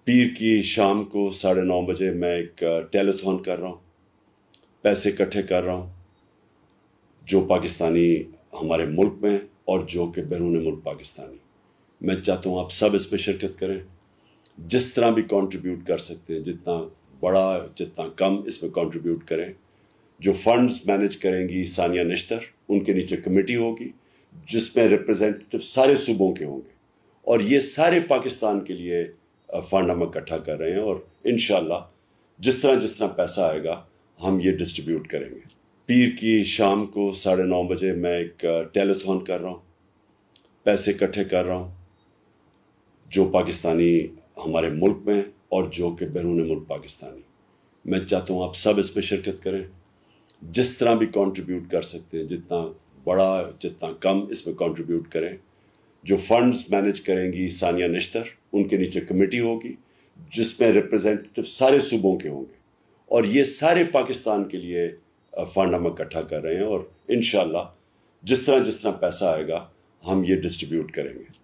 پیر کی شام کو 9:30 بجے میں ایک ٹیلیتھون کر رہا ہوں، پیسے اکٹھے کر رہا ہوں جو پاکستانی ہمارے ملک میں اور جو کہ بیرون ملک پاکستانی. میں چاہتا ہوں آپ سب اس میں شرکت کریں، جس طرح بھی کنٹریبیوٹ کر سکتے ہیں، جتنا بڑا جتنا کم اس میں کنٹریبیوٹ کریں. جو فنڈز مینیج کریں گی ثانیہ نشتر، ان کے نیچے کمیٹی ہوگی جس میں ریپرزینٹیو سارے صوبوں کے ہوں گے، اور یہ سارے پاکستان کے لیے فنڈ ہم اکٹھا کر رہے ہیں، اور انشاءاللہ جس طرح پیسہ آئے گا ہم یہ ڈسٹریبیوٹ کریں گے. پیر کی شام کو 9:30 بجے میں ایک ٹیلیتھون کر رہا ہوں، پیسے اکٹھے کر رہا ہوں جو پاکستانی ہمارے ملک میں اور جو کہ بیرون ملک پاکستانی. میں چاہتا ہوں آپ سب اس میں شرکت کریں، جس طرح بھی کنٹریبیوٹ کر سکتے ہیں، جتنا بڑا جتنا کم اس میں کنٹریبیوٹ کریں. جو فنڈز مینیج کریں گی ثانیہ نشتر، ان کے نیچے کمیٹی ہوگی جس میں ریپرزینٹیو سارے صوبوں کے ہوں گے، اور یہ سارے پاکستان کے لیے فنڈ ہم اکٹھا کر رہے ہیں، اور انشاءاللہ جس طرح پیسہ آئے گا ہم یہ ڈسٹریبیوٹ کریں گے.